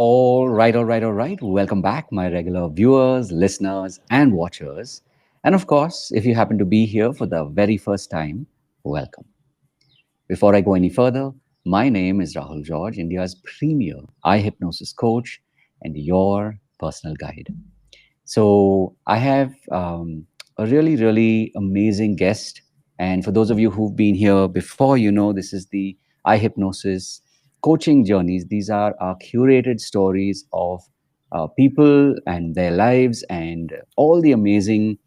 All right. Welcome back, my regular viewers, listeners, and watchers. And of course, if you happen to be here for the very first time, welcome. Before I go any further, my name is Rahul George, India's premier eye hypnosis coach and your personal guide. So I have a really amazing guest. And for those of you who've been here before, you know this is the eye hypnosis coaching journeys. These are our curated stories of people and their lives and all the amazing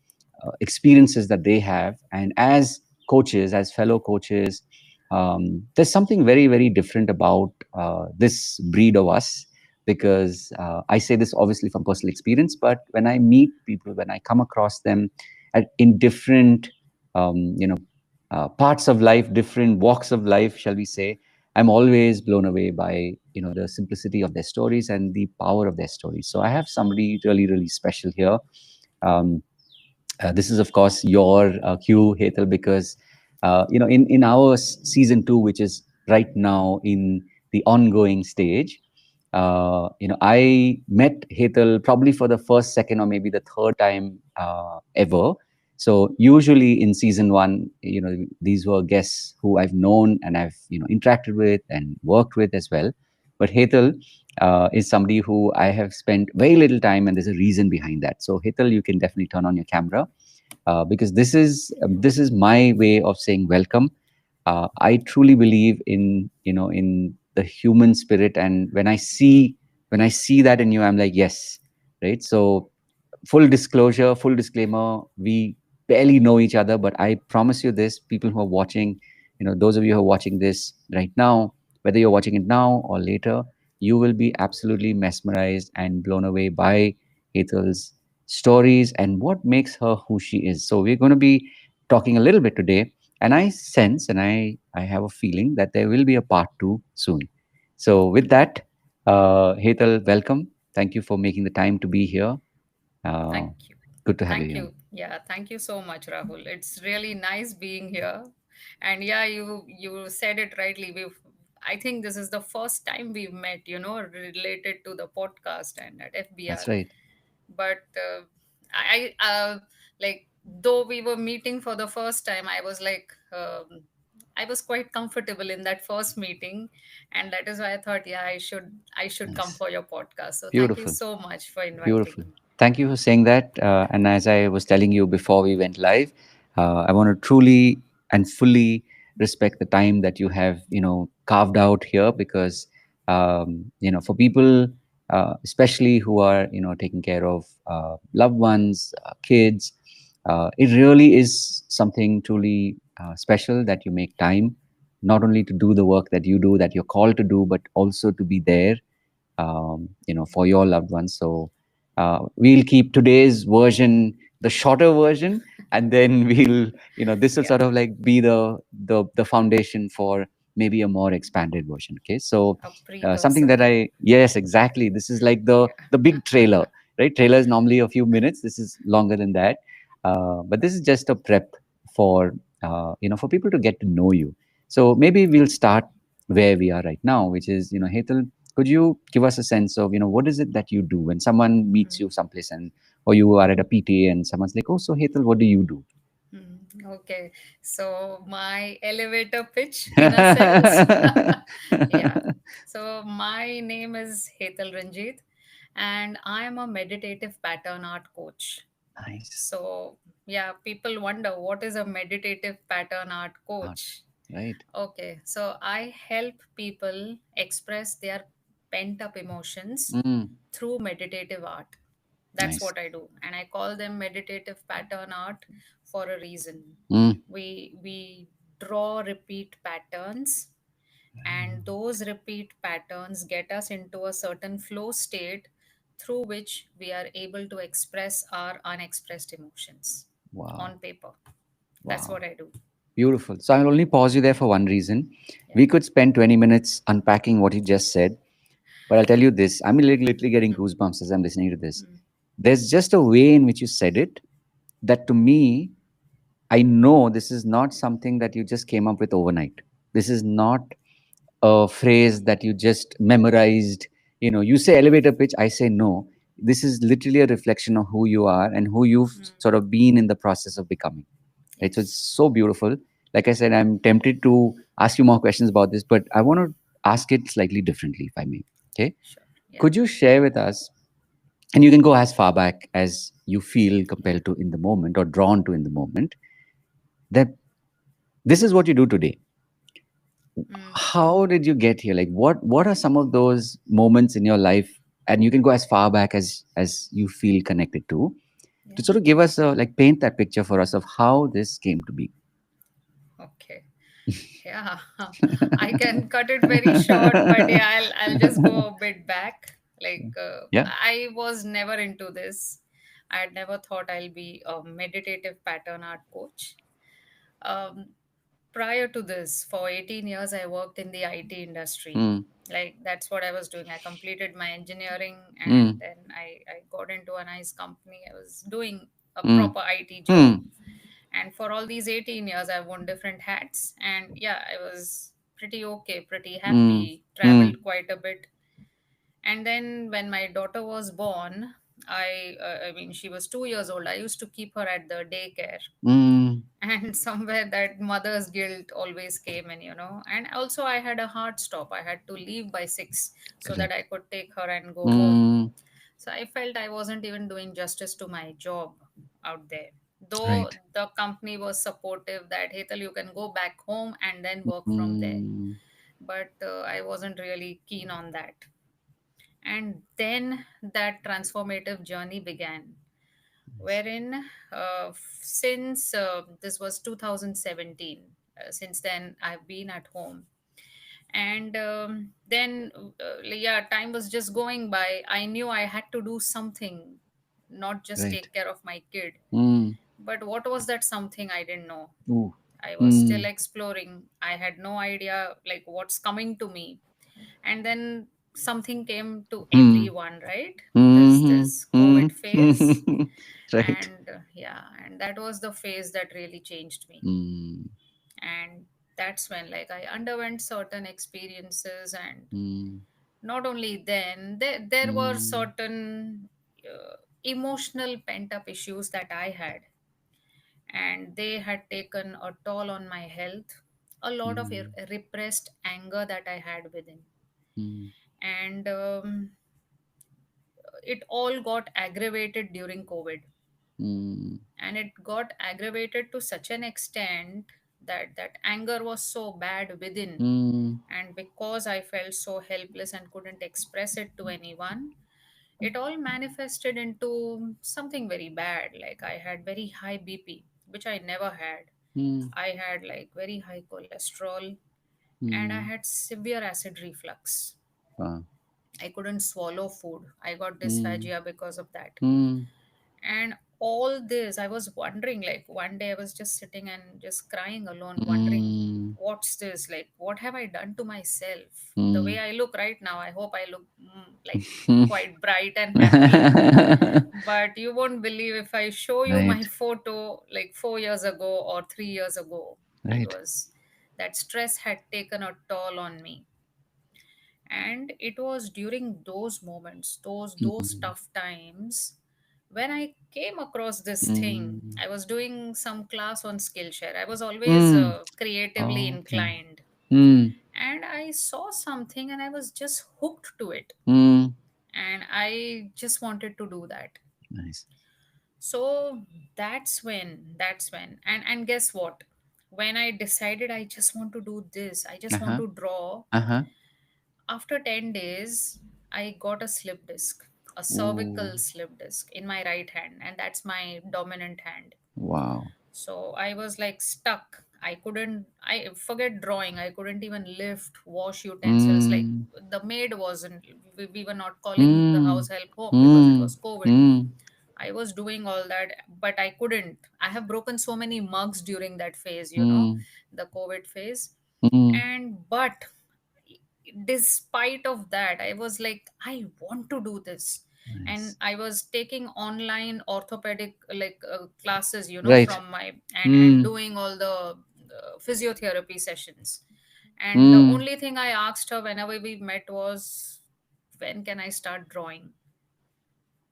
experiences that they have. And as coaches, as fellow coaches, there's something very different about this breed of us because I say this obviously from personal experience, but when I meet people, when I come across them in different, parts of life, different walks of life, shall we say, I'm always blown away by the simplicity of their stories and the power of their stories. So I have somebody really special here. Um, this is, of course, your cue, Hetal, because in our season two, which is right now in the ongoing stage, I met Hetal probably for the first, second, or maybe the third time ever. So usually in season one, these were guests who I've known and I've interacted with and worked with as well. But Hetal is somebody who I have spent very little time, and there's a reason behind that. So Hetal, you can definitely turn on your camera because this is my way of saying welcome. I truly believe in the human spirit, and when I see that in you, I'm like, yes, right. So full disclosure, full disclaimer, we barely know each other, but I promise you this, people who are watching, those of you who are watching this right now, whether you're watching it now or later, you will be absolutely mesmerized and blown away by Hethal's stories and what makes her who she is. So we're going to be talking a little bit today, and I sense and I have a feeling that there will be a part two soon. So with that, Hethal, welcome. Thank you for making the time to be here. Uh, Thank you. Good to have you Thank here. you. Yeah, thank you so much, Rahul. It's really nice being here. And yeah, you said it rightly. I think this is the first time we've met, related to the podcast and at That's FBR. right. But like though we were meeting for the first time, I was quite comfortable in that first meeting, and that is why I thought, yeah, I should come Nice. for your podcast. So thank you Beautiful. so much for inviting Beautiful. me. Thank you for saying that. And as I was telling you before we went live, I want to truly and fully respect the time that you have, carved out here because, for people, especially who are, taking care of loved ones, kids, it really is something truly special that you make time, not only to do the work that you do, that you're called to do, but also to be there for your loved ones. So we'll keep today's version the shorter version, and then this will Yeah, sort of like be the foundation for maybe a more expanded version. Okay, so a something that precursor. I yes, exactly. This is like the Yeah. the big trailer, right? Trailer is normally a few minutes. This is longer than that, but this is just a prep for for people to get to know you. So maybe we'll start where we are right now, which is Hetal, could you give us a sense of what is it that you do when someone meets you someplace and or you are at a PTA and someone's like, oh, so Hetal, what do you do? Okay, so my elevator pitch in a sense. Yeah. So my name is Hetal Renjit, and I am a meditative pattern art coach. Nice. So yeah, people wonder what is a meditative pattern art Art, coach. right. Okay, so I help people express their pent up emotions Mm, through meditative art. That's nice. what I do, and I call them meditative pattern art for a reason. Mm, We draw repeat patterns, and those repeat patterns get us into a certain flow state through which we are able to express our unexpressed emotions wow. on paper. That's Wow. what I do. Beautiful. So I'll only pause you there for one reason. Yeah. We could spend 20 minutes unpacking what you just said, but I'll tell you this. I'm literally getting goosebumps as I'm listening to this. There's just a way in which you said it that to me, I know this is not something that you just came up with overnight. This is not a phrase that you just memorized, You say elevator pitch, I say no. This is literally a reflection of who you are and who you've Mm. sort of been in the process of becoming. Right? So it's Yes. so beautiful. Like I said, I'm tempted to ask you more questions about this, but I want to ask it slightly differently, if I may. Okay. Sure. Yeah. Could you share with us, and you can go as far back as you feel compelled to in the moment or drawn to in the moment, that this is what you do today. Mm. How did you get here? Like what are some of those moments in your life, and you can go as far back as you feel connected to Yeah. sort of give us a, like, paint that picture for us of how this came to be. Okay. Yeah. I can cut it very short, but yeah, I'll just go a bit back. Like Yeah. I was never into this. I had never thought I'll be a meditative pattern art coach. Um, Prior to this, for 18 years, I worked in the IT industry. Mm, Like that's what I was doing. I completed my engineering and mm, then I got into a nice company. I was doing a mm, proper IT job. mm. And for all these 18 years, I've worn different hats. And yeah, I was pretty okay, pretty Mm, happy, mm, traveled quite a bit. And then when my daughter was born, I mean, she was 2 years old. I used to keep her at the daycare, mm. and somewhere that mother's guilt always came in, and also I had a hard stop. I had to leave by 6 so that Correct. I could take her and go home. Mm, So I felt I wasn't even doing justice to my job out there, though right. the company was supportive that Hetal, you can go back home and then work from there. Mm, But I wasn't really keen on that. And then that transformative journey began, nice. wherein since this was 2017, since then I've been at home. And then yeah, time was just going by. I knew I had to do something, not just Right. take care of my kid. Mm, But what was that something? I didn't know. ooh. I was still Mm, exploring. I had no idea like what's coming to me. And then something came to mm, everyone, right? this mm, this mm, COVID phase. right. And yeah, and that was the phase that really changed me. Mm, And that's when like I underwent certain experiences. And mm, not only then, there were mm, certain emotional pent up issues that I had, and they had taken a toll on my health. A lot of mm, repressed anger that I had within. mm, And it all got aggravated during COVID. mm, And it got aggravated to such an extent that that anger was so bad within. mm, And because I felt so helpless and couldn't express it to anyone, it all manifested into something very bad. Like I had very high BP, which I never had. mm, I had like very high cholesterol, and I mm. had severe acid reflux. Wow. I couldn't swallow food. I got Mm, dysphagia because of that. mm, And all this, I was wondering, like one day I was just sitting and just crying alone, wondering, mm, what's this? Like, what have I done to myself? The way mm. I look right now, I hope I look like quite bright and happy. But you won't believe if I show you my Right. photo like 4 years ago or 3 years ago. It Right. was that stress had taken a toll on me. And it was during those moments, those Mm, tough times, when I came across this thing. mm, I was doing some class on Skillshare. I was always mm. creatively Okay. inclined, Mm, and I saw something and I was just hooked to it, mm. and I just wanted to do that. Nice. So that's when and guess what, when I decided I just want to do this, I just want Uh-huh. to draw. Uh-huh. After 10 days, I got a slip disc, a Ooh. cervical slip disc in my right hand, and that's my dominant hand. Wow. So I was like stuck. I forget drawing. I couldn't even lift, wash utensils. Like Mm, the maid wasn't, we were not calling the mm, house help home because it mm, was COVID. mm. I was doing all that, but I couldn't. I have broken so many mugs during that phase, Mm, the COVID phase. mm. And but despite of that, I was like, I want to do this. And Nice. I was taking online orthopedic like classes, Right. from my, and Mm, doing all the physiotherapy sessions. And the mm, only thing I asked her whenever we met was when can I start drawing?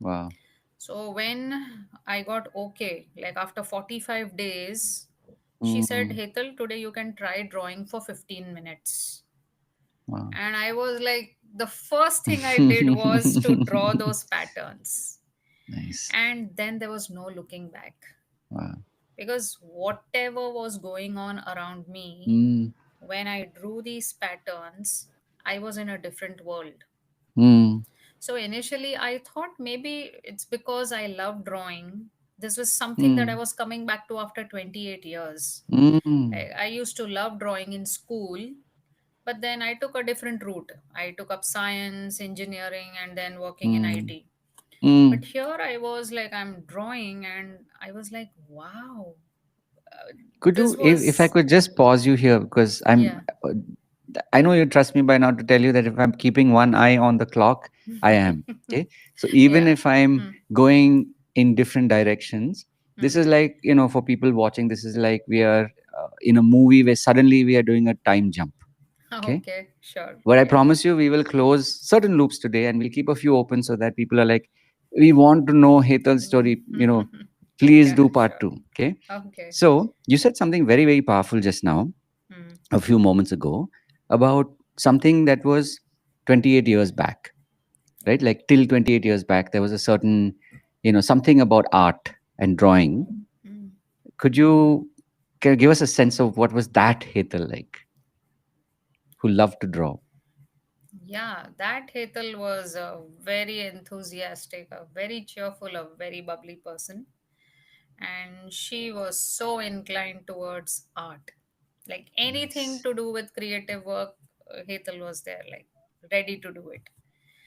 Wow. So when I got okay, like after 45 days, she said, Mm. Hetal, today you can try drawing for 15 minutes. Wow. And I was like, the first thing I did was to draw those patterns. Nice. And then there was no looking back. Wow. Because whatever was going on around me, Mm. when I drew these patterns, I was in a different world. Mm. So initially, I thought maybe it's because I love drawing. This was something that I Mm. was coming back to after 28 years. Mm. I used to love drawing in school, but then I took a different route. I took up science, engineering, and then working in Mm. IT. But Mm. here I was like, I'm drawing, and I was like, wow, Could this you, if I was, could just pause you here, because yeah. I know you trust me by now to tell you that if I'm keeping one eye on the clock, I am. Okay. So even Yeah. if I'm Hmm. going in different directions, this is Hmm. like, for people watching, this is like we are in a movie where suddenly we are doing a time jump. Okay. Okay, sure. But I Yeah. promise you, we will close certain loops today and we'll keep a few open so that people are like, we want to know Hetal's story. Please Yeah, do part sure. two. Okay. Okay. So you said something very, very powerful just now, Hmm. a few moments ago, about something that was 28 years back, right? Like till 28 years back, there was a certain, something about art and drawing. Hmm. Could you give us a sense of what was that Hetal like, who loved to draw? Yeah, that Hetal was a very enthusiastic, a very cheerful, a very bubbly person. And she was so inclined towards art. Like anything Nice. to do with creative work, Hetal was there, like ready to do it.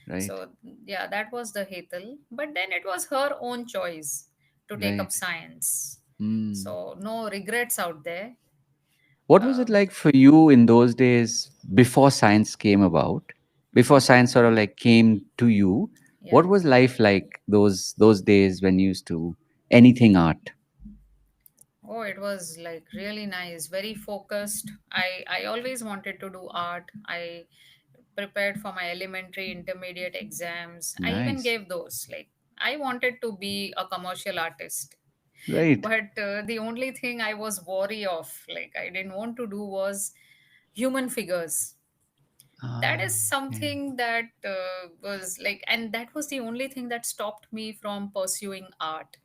Right. So, yeah, that was the Hetal. But then it was her own choice to take up Right. science. Mm. So, no regrets out there. What was it Um, like for you in those days before science came about? Before mhm. science sort of like came to you, Yeah. what was life like those days when you used to anything art? Oh, it was like really nice, very focused. I always wanted to do art. I prepared for my elementary, intermediate exams. I even Nice. gave those. Like I wanted to be a commercial artist. Right. But the only thing I was wary of, like I didn't want to do, was human figures. That Ah, is okay. something that was like, and that was the only thing that stopped me from pursuing art,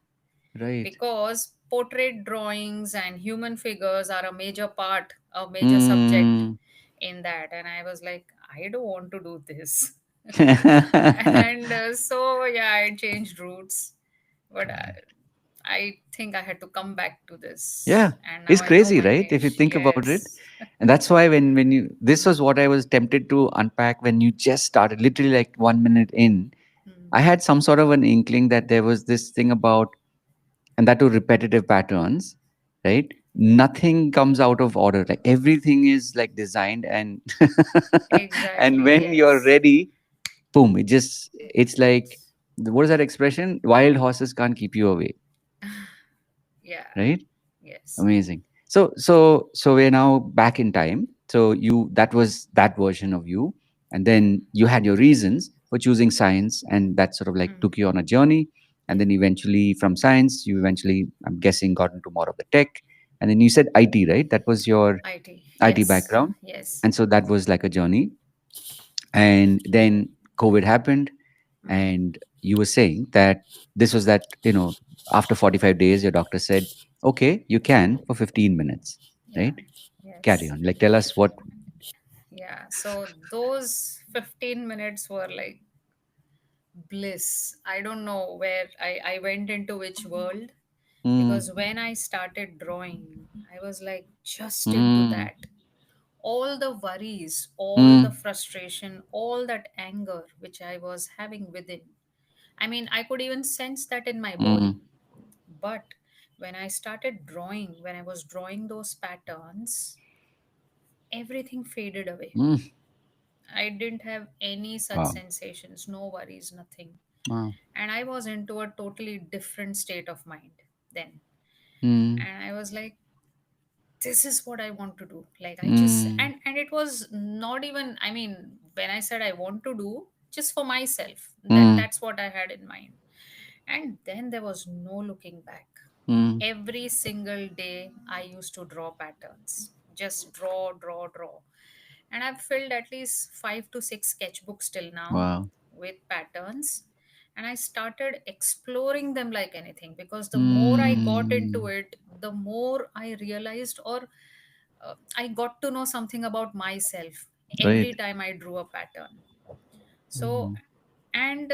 Right. because portrait drawings and human figures are a major part, a major subject Mm. in that. And I was like, I don't want to do this. And so, yeah, I changed routes. But I think I had to come back to Yeah, this. And now it's I know crazy, my right? If you niche. think about it. Yes. And that's why when you this was what I was tempted to unpack when you just started, literally like 1 minute in. Hmm. I had some sort of an inkling that there was this thing about, and that too repetitive patterns, right? Nothing comes out of order. Like everything is like designed and and Exactly. when you're Yes. ready, boom, it's like what is that expression? Wild horses can't keep you away, Yeah. right? Yes. Amazing. So we're now back in time. So that was that version of you, and then you had your reasons for choosing science, and that sort of like Hmm. took you on a journey. And Yeah. then eventually from science, you eventually, I'm guessing, got into more of the tech. And then you said IT, right? That was your IT. IT Yes. background, Yes. and so that was like a journey. And then COVID happened, Hmm. and you were saying that this was that, after 45 days your doctor said, okay, you can for 15 minutes, Yeah. right? Carry Yes. on, like tell us what. Yeah. So those 15 minutes were like bliss. I don't know where I went into which world, Mm, because when I started drawing, I was like just into mm, that. All the worries, all the mm, frustration, all that anger which I was having within. I mean, I could even sense that in my mm, body. But when I started drawing, when I was drawing those patterns, everything faded away. mm. I didn't have any such Wow. sensations, no worries, nothing. Wow. And I was into a totally different state of mind then. Mm, And I was like, this is what I want to do. Like I just mm, and it was not even, I mean, when I said I want to do, just for myself. Mm. That's what I had in mind. And then there was no looking back. Mm. Every single day I used to draw patterns, just draw, draw, draw. And I've filled at least 5 to 6 sketchbooks till now Wow. with patterns. And I started exploring them like anything, because the more I got into Mm. it, the more I realized, or I got to know something about myself every Right. time I drew a pattern. So, Mm. and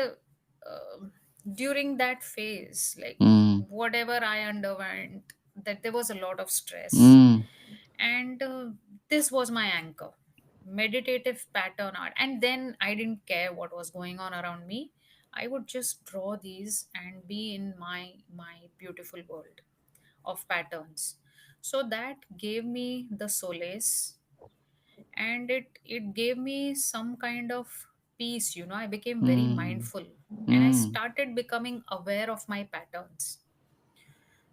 during that phase, like Mm. whatever I underwent, that there was a lot of stress, Mm. and this was my anchor, meditative pattern art. And then I didn't care what was going on around me. I would just draw these and be in my beautiful world of patterns. So that gave me the solace, and it gave me some kind of peace. I became very Mm. mindful, and I Mm. started becoming aware of my patterns.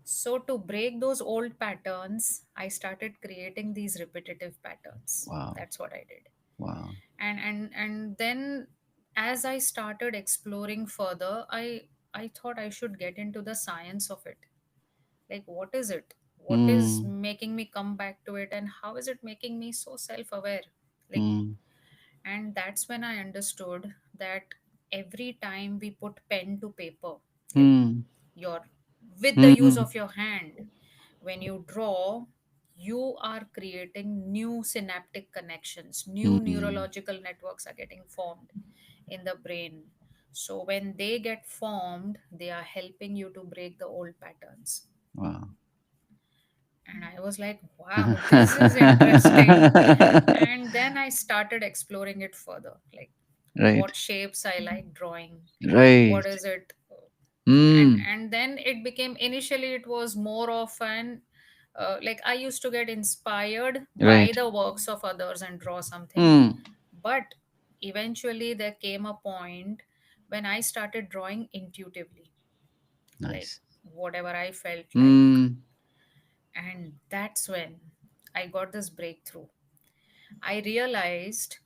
So to break those old patterns, I started creating these repetitive patterns. Wow. That's what I did. Wow. And then, as I started exploring further, I thought I should get into the science of it. Like, what is it, what is Mm. making me come back to it, and how is it making me so self-aware? Like, Mm. and that's when I understood that every time we put pen to paper, like Mm. your with the use Mm. of your hand, when you draw, you are creating new synaptic connections, new Mm. neurological networks are getting formed in the brain. So when they get formed, they are helping you to break the old patterns. Wow. And I was like, wow, this is interesting. And then I started exploring it further, like Right. what shapes I like drawing, what Right. is it. and Mm. and then it became, initially it was more of an like I used to get inspired by Right. the works of others and draw something. Mm. But eventually there came a point when I started drawing intuitively, like Nice. whatever I felt like. Mm. And that's when I got this breakthrough. I realized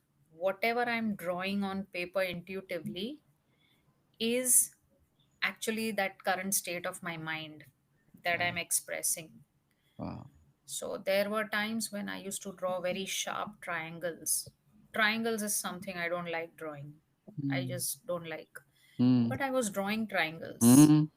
whatever I'm drawing on paper intuitively is actually that current state of my mind that I'm Right. expressing. Wow. So there were times when I used to draw very sharp triangles. Triangles is something I don't like drawing. I Mm. just don't like. Mm. But I was drawing triangles. Mm.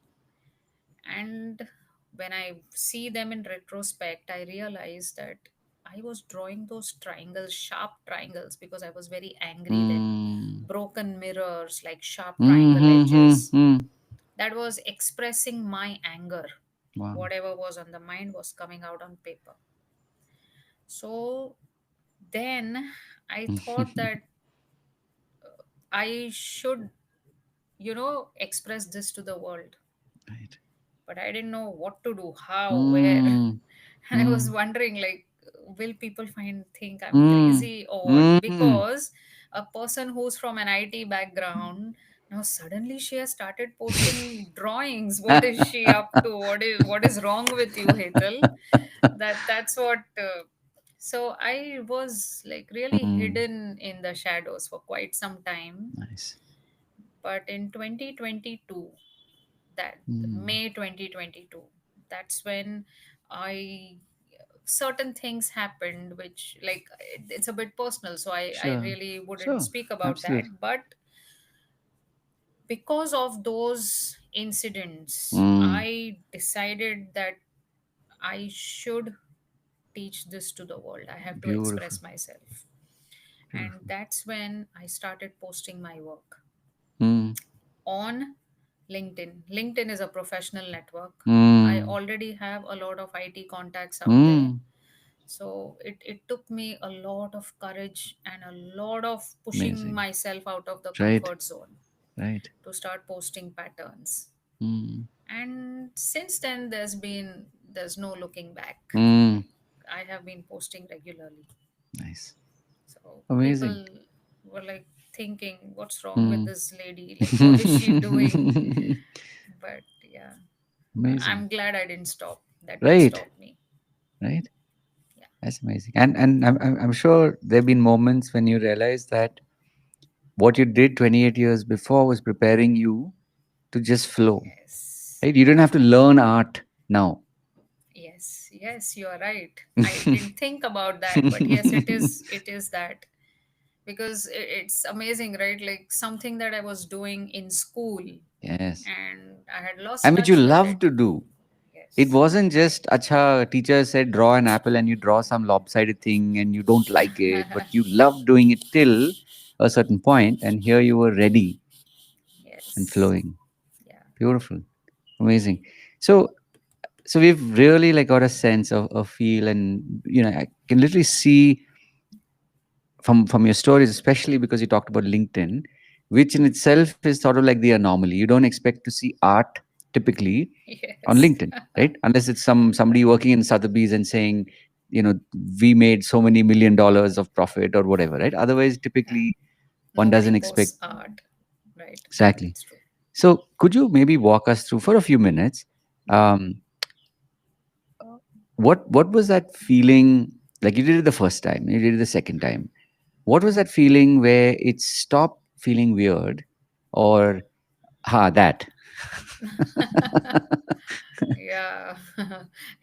And when I see them in retrospect, I realize that I was drawing those triangles, sharp triangles, because I was very angry then. Mm. Broken mirrors, like sharp triangle Mm. edges. Mm. That was expressing my anger. Wow. Whatever was on the mind was coming out on paper. So then I thought that I should, express this to the world. Right. But I didn't know what to do, how, where. Mm. And I was Mm. wondering, like, will people think I'm Mm. crazy or what? Mm. Because a person who's from an IT background, now suddenly she has started posting drawings. What is she up to? What is wrong with you, Hetal? That's what. So I was like really Mm. hidden in the shadows for quite some time. Nice. But in 2022, that Mm. May 2022, that's when I certain things happened, which, like, it's a bit personal, so I Sure. really wouldn't Sure. speak about Absolutely. that. But because of those incidents, Mm. I decided that I should teach this to the world. I have to Beautiful. express myself. And Beautiful. that's when I started posting my work Mm. on LinkedIn. LinkedIn is a professional network. I Mm. already have a lot of IT contacts out there. Mm. So it took me a lot of courage and a lot of pushing Amazing. myself out of the Right. comfort zone Right. to start posting patterns. Mm. And since then, there's no looking back. Mm. Like, I have been posting regularly. Nice. So Amazing. people were like thinking, what's wrong with Mm. this lady? Like, what is she doing? But yeah, Amazing. I'm glad I didn't stop. That didn't Right. stop me. Right. Yeah. That's amazing. And I'm sure there've been moments when you realize that What you did 28 years before was preparing you to just flow, Yes. right? You don't have to learn art now. Yes, yes, you are right. I didn't think about that, but yes, it is that, because it's amazing, right? Like something that I was doing in school Yes. and I had lost And which you touch with love it. to do. It Yes. wasn't just, acha, teacher said draw an apple and you draw some lopsided thing and you don't like it, but you love doing it till a certain point, and here you were ready and Yes. flowing. Yeah. Beautiful. Amazing. So we've really like got a sense of feel, and I can literally see from your stories, especially because you talked about LinkedIn, which in itself is sort of like the anomaly. You don't expect to see art typically on Yes. LinkedIn, right? Unless it's somebody working in Sotheby's and saying, you know, we made so many $1 million of profit or whatever, right? Otherwise, Yeah. typically one Nobody doesn't expect. posts art, right? Exactly. That's true. So could you maybe walk us through for a few minutes? Um, what was that feeling? Like you did it the first time, you did it the second time. What was that feeling where it stopped feeling weird, or that? Yeah.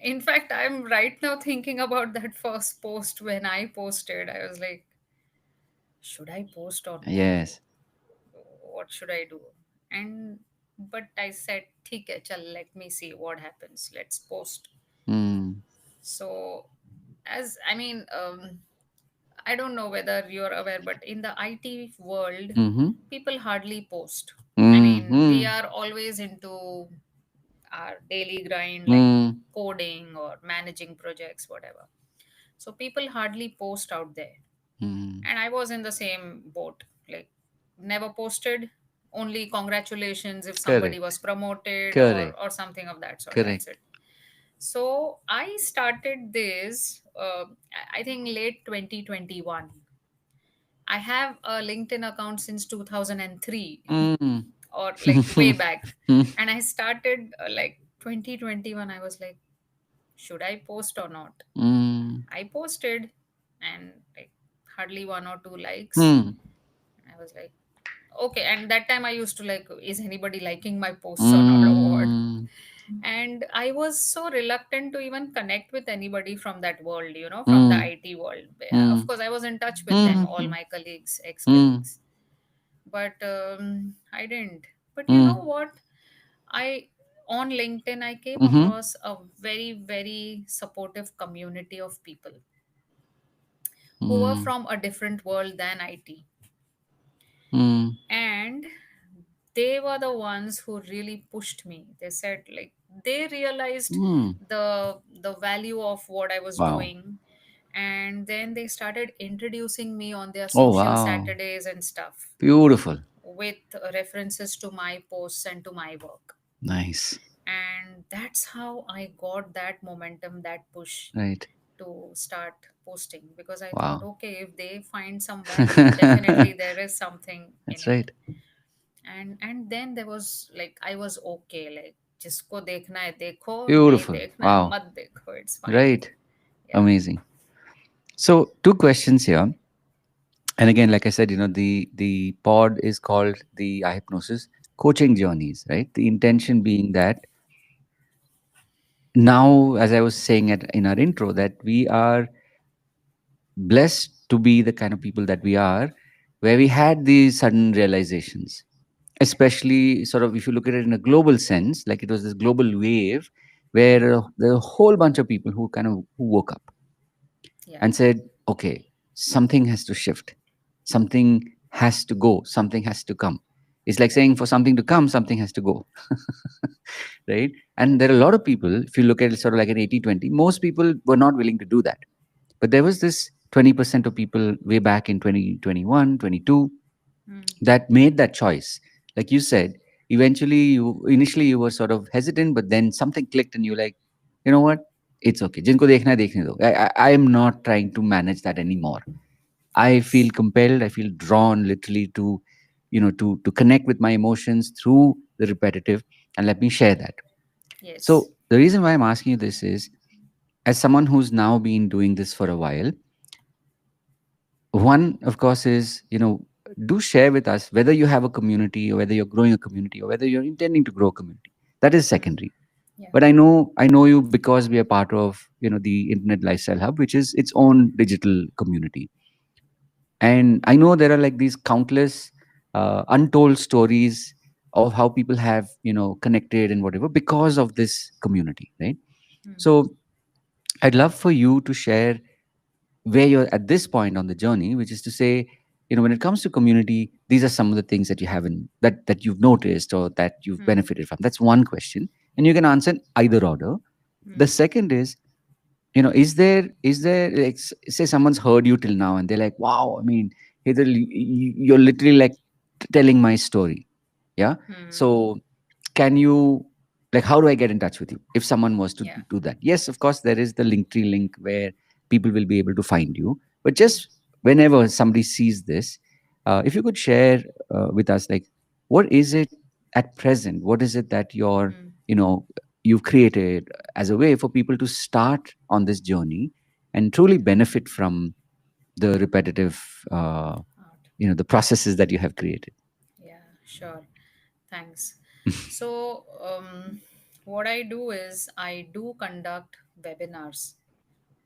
In fact, I'm right now thinking about that first post. When I posted, I was like, should I post or not? Yes. What should I do? And but I said, "ठीक है, चल, let me see what happens. Let's post." Mm. So, as I mean, I don't know whether you're aware, but in the IT world, Mm-hmm. people hardly post. I mean, we Mm-hmm. are always into our daily grind, like Mm. coding or managing projects, whatever. So people hardly post out there. Mm. And I was in the same boat, like never posted, only congratulations if somebody Correct. was promoted, or, Correct. or something of that sort. That's Correct. it. So I started this, I think late 2021. I have a LinkedIn account since 2003, Mm. or like way back. And I started like 2021. I was like, should I post or not? Mm. I posted, and like hardly one or two likes. Mm. I was like, okay. And that time I used to like, is anybody liking my posts or not, or what? Mm. And I was so reluctant to even connect with anybody from that world, from the Mm. IT world. Of Mm. course, I was in touch with them, all Mm. my colleagues, ex Mm. colleagues, but I didn't. But you Mm. know what? I On LinkedIn, I came Mm-hmm. across a very, very supportive community of people who were Mm. from a different world than IT. Mm. And they were the ones who really pushed me. They said, like, they realized Mm. the value of what I was Wow. doing. And then they started introducing me on their Oh, social wow. Saturdays and stuff, Beautiful. with references to my posts and to my work. Nice. And that's how I got that momentum, that push Right. to start posting, because I thought, Wow. okay, if they find some value, definitely there is something in That's it. right. And then there was like, I was okay, like, जिसको देखना है देखो, नहीं Beautiful. देखना है Wow. मत देखो, it's fine. Right. Yeah. Amazing. So, two questions here. And again, like I said, the pod is called the iHypnosis coaching journeys, right? The intention being that now, as I was saying in our intro, that we are blessed to be the kind of people that we are, where we had these sudden realizations, especially sort of if you look at it in a global sense, like it was this global wave where there were a whole bunch of people who kind of who woke up Yeah. and said, okay, something has to shift, something has to go, something has to come. It's like Yeah. saying for something to come, something has to go. Right? And there are a lot of people, if you look at it sort of like an 80-20, most people were not willing to do that. But there was this 20% of people way back in 2021, 22 Mm. that made that choice. Like you said, eventually you initially you were sort of hesitant, but then something clicked and you're like, you know what? It's okay. Jinko dekhna hai, dekhne do. I am not trying to manage that anymore. I feel Yes. compelled, I feel drawn literally to, to connect with my emotions through the repetitive, and let me share that. So Yes. the reason why I'm asking you this is, as someone who's now been doing this for a while, one, of course, is, do share with us whether you have a community, or whether you're growing a community, or whether you're intending to grow a community. That is Hmm. secondary. Yeah. But I know you because we are part of the Internet Lifestyle Hub, which is its own digital community. And I know there are like these countless untold stories of how people have connected and whatever because of this community, right? Hmm. So I'd love for you to share where you're at this point on the journey, which is to say, when it comes to community, these are some of the things that you haven't that you've noticed or that you've Hmm. benefited from. That's one question, and you can answer in either order. The Hmm. second is, is there like, say someone's heard you till now and they're like, wow, I mean, Hetal, you're literally like telling my story. Yeah. Hmm. So can you, like, how do I get in touch with you if someone was to Yeah. do that? Yes, of course there is the Linktree link where people will be able to find you, but Hmm. just whenever somebody sees this, if you could share with us, like, what is it at present, what is it that Hmm. you've created as a way for people to start on this journey and truly Yeah. benefit from the repetitive Art. the processes that you have created. Yeah. Sure. Thanks. So, what I do is I do conduct webinars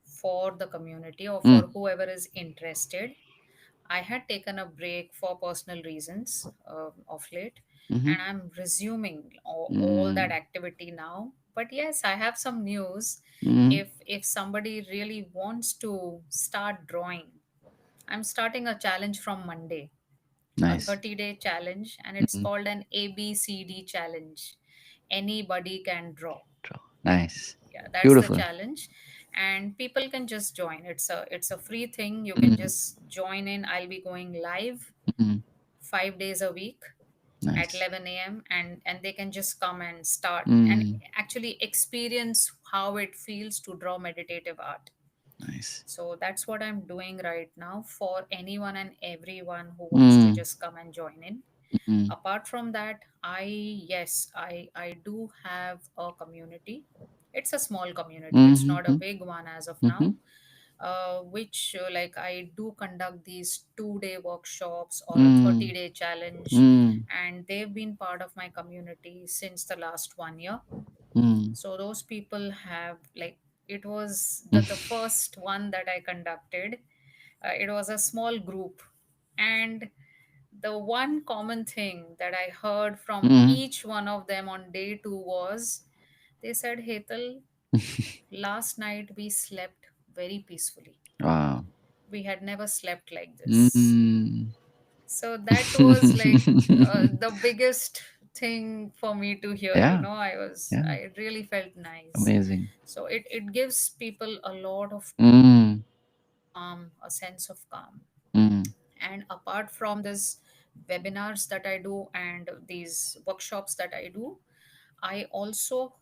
for the community or Mm. for whoever is interested. I had taken a break for personal reasons of late, Mm-hmm. and I'm resuming all that Mm. activity now. But yes, I have some news. Mm. If somebody really wants to start drawing, I'm starting a challenge from Monday, a Nice. 30-day challenge, and it's Mm. called an ABCD challenge. Anybody can draw. Nice. Yeah, that's the Beautiful. challenge, and people can just join. It's a free thing. You can Mm. just join in. I'll be going live Mm. 5 days a week at Nice. 11 a.m. and they can just come and start and Mm. actually experience how it feels to draw meditative art. Nice. So that's what I'm doing right now for anyone and everyone who wants to Mm. just come and join in. Mm. Apart from that, I do have a community. It's a small community, it's not a Mm-hmm. big one as of Mm-hmm. now. Which like I do conduct these 2-day workshops or a Mm. 30-day challenge, Mm. and they've been part of my community since the last 1 year. Mm. So those people have like, it was the Mm. first one that I conducted. It was a small group, and the one common thing that I heard from Mm. each one of them on day two was they said, Hetal, last night we slept very peacefully. Wow. We had never slept like this. Mm. So that was like the biggest thing for me to hear. Yeah. Yeah. I really felt nice. Amazing. So it gives people a lot of Mm. a sense of calm. Mm. And apart from this webinars that I do and these workshops that I do, I also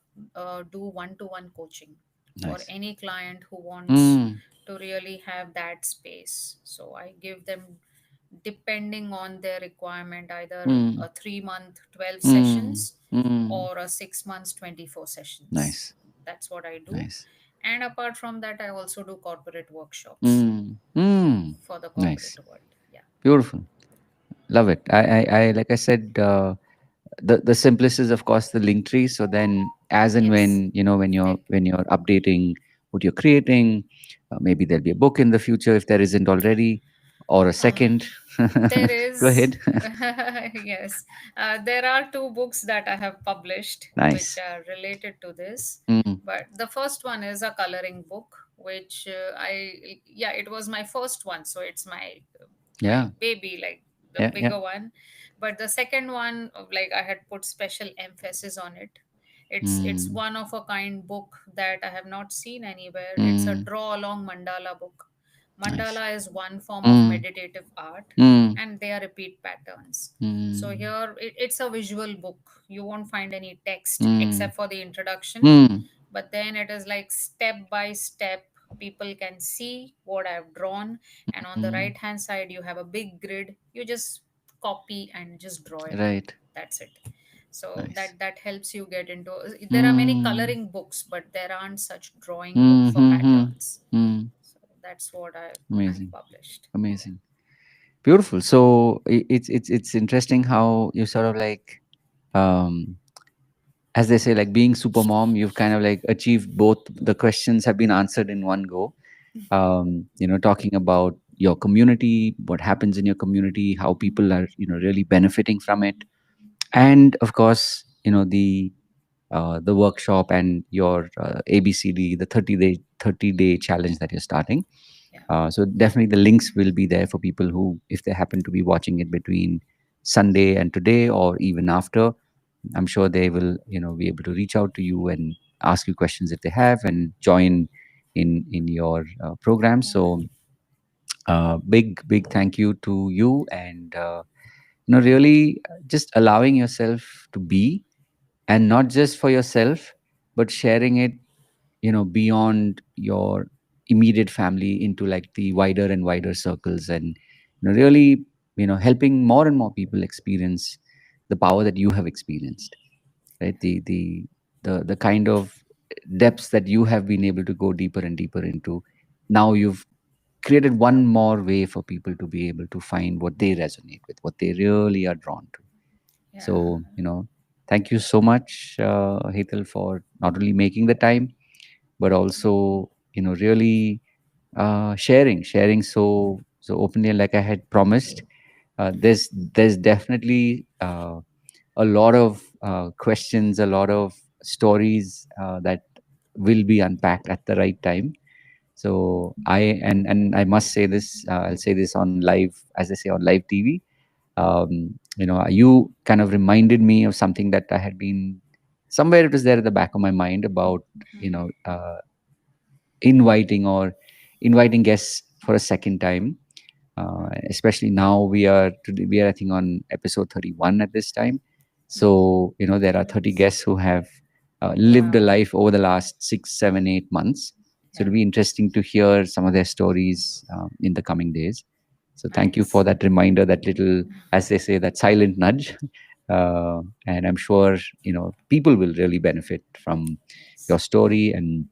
do one-to-one coaching for Nice. any client who wants Mm. to really have that space. So I give them, depending on their requirement, either Mm. a 3-month 12 Mm. sessions Mm. or a 6 months 24 sessions. Nice. That's what I do. Nice. And apart from that, I also do corporate workshops Mm. Mm. for the Nice. corporate world. Yeah. Beautiful. Love it. I like I said, the simplest is of course the link tree. So then, as and Yes. when when you're Like, when you're updating what you're creating, maybe there'll be a book in the future if there isn't already, or a uh, second. there Go is, ahead. yes, there are two books that I have published which Nice. are related to this. Mm. But the first one is a coloring book, which yeah, it was my first one. So it's my Yeah. baby, like the Yeah. Yeah. bigger one. But the second one, like I had put special emphasis on it. It's Mm. one of a kind book that I have not seen anywhere. It's a Mm. draw along mandala book. Nice. Mandala is one form of Mm. meditative art, Mm. and they are repeat patterns. So Mm. here it's a visual book. You won't find any text Mm. except for the introduction, Mm. but then it is like step by step. People can see what I've drawn, and on the Mm. right hand side, you have a big grid. You just copy and just draw it. Right. That's it. So Nice. that helps you get into. There are many Mm. coloring books, but there aren't such drawing book for Mm-hmm. patterns. Mm. So that's what I've Amazing. published. Yeah. Amazing. Beautiful. So it's interesting how you sort of like, um, as they say, like being super mom, you've kind of like achieved both. The questions have been answered in one go. Talking about your community, what happens in your community, how people are, really benefiting from it, and of course, the workshop and your ABCD, the 30-day challenge that you're starting. Yeah. So definitely the links will be there for people who, if they happen to be watching it between Sunday and today, or even after, I'm sure they will, be able to reach out to you and ask you questions if they have, and join in your program. Yeah. So big thank you to you, and really just allowing yourself to be, and not just for yourself, but sharing it, beyond your immediate family into like the wider and wider circles, and really, helping more and more people experience the power that you have experienced, right? The kind of depths that you have been able to go deeper and deeper into. Now you've created one more way for people to be able to find what they resonate with, what they really are drawn to. Yeah. So, thank you so much, Hetal, for not only making the time, but also, really sharing so openly, like I had promised. There's definitely a lot of questions, a lot of stories that will be unpacked at the right time. So and I must say this, I'll say this on live, as I say, on live TV. You kind of reminded me of something that I had been, somewhere it was there at the back of my mind, about inviting guests for a second time. Especially now, we are I think on episode 31 at this time. So there are 30 guests who have lived a Wow. life over the last 6, 7, 8 months. So Yeah. it'll be interesting to hear some of their stories in the coming days. So thank you for Nice. that reminder, that little, as they say, that silent nudge. And I'm sure people will really benefit from Yes. your story and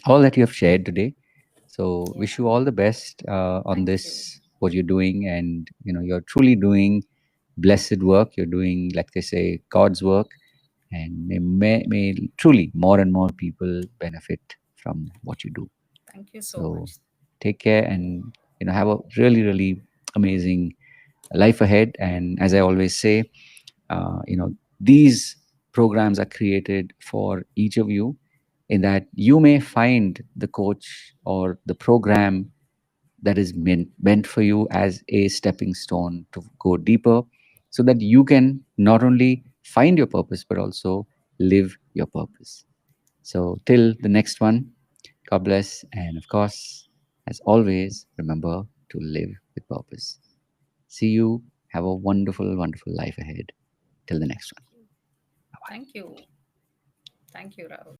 all that you have shared today. So Yeah. wish you all the best on Thank you. this, what you're doing, and you're truly doing blessed work. You're doing, like they say, God's work, and may truly more and more people benefit from what you do. Thank you so So much. take care, and have a really really amazing life ahead. And as I always say, these programs are created for each of you, in that you may find the coach or the program that is meant for you as a stepping stone to go deeper, so that you can not only find your purpose but also live your purpose. So till the next one, God bless, and of course, as always, remember to live with purpose. See you. Have a wonderful, wonderful life ahead. Till the next one. Thank you. Thank you, Rahul.